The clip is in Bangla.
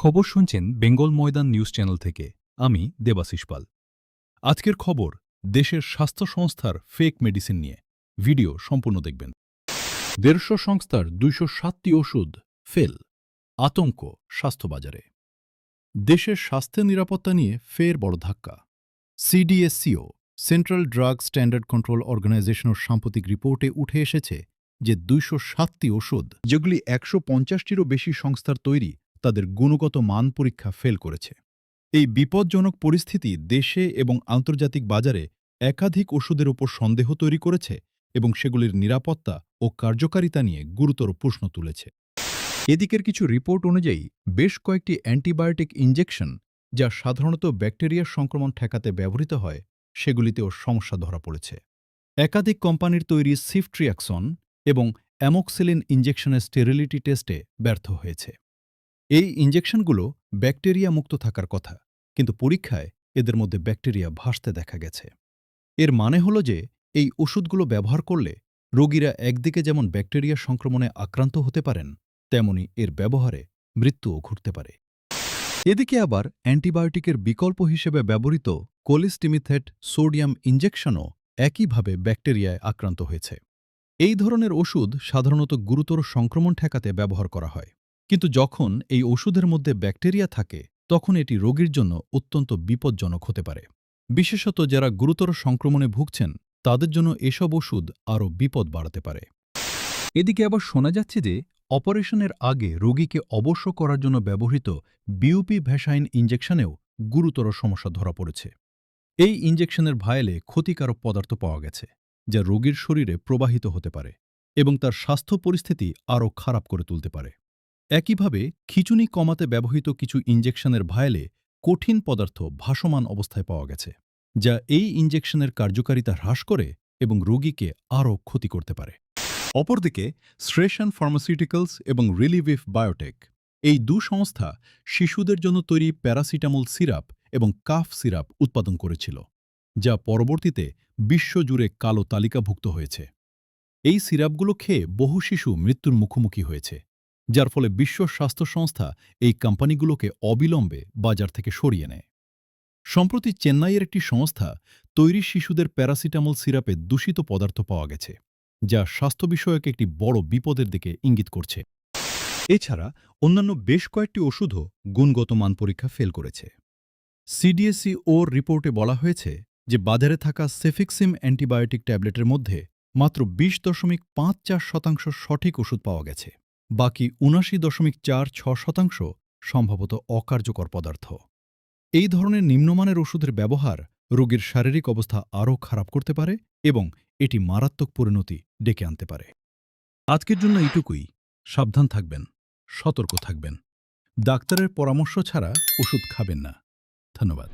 খবর শুনছেন বেঙ্গল ময়দান নিউজ চ্যানেল থেকে। আমি দেবাশিস পাল। আজকের খবর দেশের স্বাস্থ্য সংস্থার ফেক মেডিসিন নিয়ে। ভিডিও সম্পূর্ণ দেখবেন। ১৫০ সংস্থার ২০৭টি ওষুধ ফেল, আতঙ্ক স্বাস্থ্য বাজারে। দেশের স্বাস্থ্য নিরাপত্তা নিয়ে ফের বড় ধাক্কা। CDSCO central drug standard control অর্গানাইজেশনের সাম্প্রতিক রিপোর্টে উঠে এসেছে যে ২০৭টি ওষুধ, যেগুলি ১৫০টিরও বেশি সংস্থার তৈরি, তাদের গুণগত মান পরীক্ষা ফেল করেছে। এই বিপজ্জনক পরিস্থিতি দেশে এবং আন্তর্জাতিক বাজারে একাধিক ওষুধের উপর সন্দেহ তৈরি করেছে এবং সেগুলির নিরাপত্তা ও কার্যকারিতা নিয়ে গুরুতর প্রশ্ন তুলেছে। এদিকের কিছু রিপোর্ট অনুযায়ী বেশ কয়েকটি অ্যান্টিবায়োটিক ইনজেকশন, যা সাধারণত ব্যাকটেরিয়ার সংক্রমণ ঠেকাতে ব্যবহৃত হয়, সেগুলিতেও সমস্যা ধরা পড়েছে। একাধিক কোম্পানির তৈরি সিফট্রিয়াক্সন এবং অ্যামোক্সিলিন ইনজেকশনের স্টেরিলিটি টেস্টে ব্যর্থ হয়েছে। এই ইনজেকশনগুলো ব্যাকটেরিয়া মুক্ত থাকার কথা, কিন্তু পরীক্ষায় এদের মধ্যে ব্যাকটেরিয়া ভাসতে দেখা গেছে। এর মানে হল যে এই ওষুধগুলো ব্যবহার করলে রোগীরা একদিকে যেমন ব্যাকটেরিয়া সংক্রমণে আক্রান্ত হতে পারেন, তেমনি এর ব্যবহারে মৃত্যুও ঘটতে পারে। এদিকে আবার অ্যান্টিবায়োটিকের বিকল্প হিসেবে ব্যবহৃত কোলিস্টিমিথেট সোডিয়াম ইনজেকশনও একইভাবে ব্যাকটেরিয়ায় আক্রান্ত হয়েছে। এই ধরনের ওষুধ সাধারণত গুরুতর সংক্রমণ ঠেকাতে ব্যবহার করা হয়, কিন্তু যখন এই ওষুধের মধ্যে ব্যাকটেরিয়া থাকে, তখন এটি রোগীর জন্য অত্যন্ত বিপজ্জনক হতে পারে। বিশেষত যারা গুরুতর সংক্রমণে ভুগছেন, তাদের জন্য এসব ওষুধ আরও বিপদ বাড়াতে পারে। এদিকে আবার শোনা যাচ্ছে যে অপারেশনের আগে রোগীকে অবশ্য করার জন্য ব্যবহৃত বিউপি ভ্যাসাইন ইনজেকশনেও গুরুতর সমস্যা ধরা পড়েছে। এই ইনজেকশনের ভায়েলে ক্ষতিকারক পদার্থ পাওয়া গেছে, যা রোগীর শরীরে প্রবাহিত হতে পারে এবং তার স্বাস্থ্য পরিস্থিতি আরও খারাপ করে তুলতে পারে। একইভাবে খিঁচুনি কমাতে ব্যবহৃত কিছু ইনজেকশনের ভায়েলে কঠিন পদার্থ ভাসমান অবস্থায় পাওয়া গেছে, যা এই ইনজেকশনের কার্যকারিতা হ্রাস করে এবং রোগীকে আরও ক্ষতি করতে পারে। অপরদিকে শ্রেশন ফার্মাসিউটিক্যালস এবং রিলিভিভ বায়োটেক, এই সংস্থা শিশুদের জন্য তৈরি প্যারাসিটামল সিরাপ এবং কাফ সিরাপ উৎপাদন করেছিল, যা পরবর্তীতে বিশ্বজুড়ে কালো তালিকাভুক্ত হয়েছে। এই সিরাপগুলো খেয়ে বহু শিশু মৃত্যুর মুখোমুখি হয়েছে, যার ফলে বিশ্ব স্বাস্থ্য সংস্থা এই কোম্পানিগুলোকে অবিলম্বে বাজার থেকে সরিয়ে নেয়। সম্প্রতি চেন্নাইয়ের একটি সংস্থা তৈরি শিশুদের প্যারাসিটামল সিরাপে দূষিত পদার্থ পাওয়া গেছে, যা স্বাস্থ্য বিষয়ক একটি বড় বিপদের দিকে ইঙ্গিত করছে। এছাড়া অন্যান্য বেশ কয়েকটি ওষুধও গুণগত মান পরীক্ষা ফেল করেছে। সিডিএসসিওর রিপোর্টে বলা হয়েছে যে বাজারে থাকা সেফিক্সিম অ্যান্টিবায়োটিক ট্যাবলেটের মধ্যে মাত্র ২০.৫৪% সঠিক ওষুধ পাওয়া গেছে। বাকি ৭৯.৪৬% সম্ভবত অকার্যকর পদার্থ। এই ধরনের নিম্নমানের ওষুধের ব্যবহার রোগীর শারীরিক অবস্থা আরও খারাপ করতে পারে এবং এটি মারাত্মক পরিণতি ডেকে আনতে পারে। আজকের জন্য এইটুকুই। সাবধান থাকবেন, সতর্ক থাকবেন। ডাক্তারের পরামর্শ ছাড়া ওষুধ খাবেন না। ধন্যবাদ।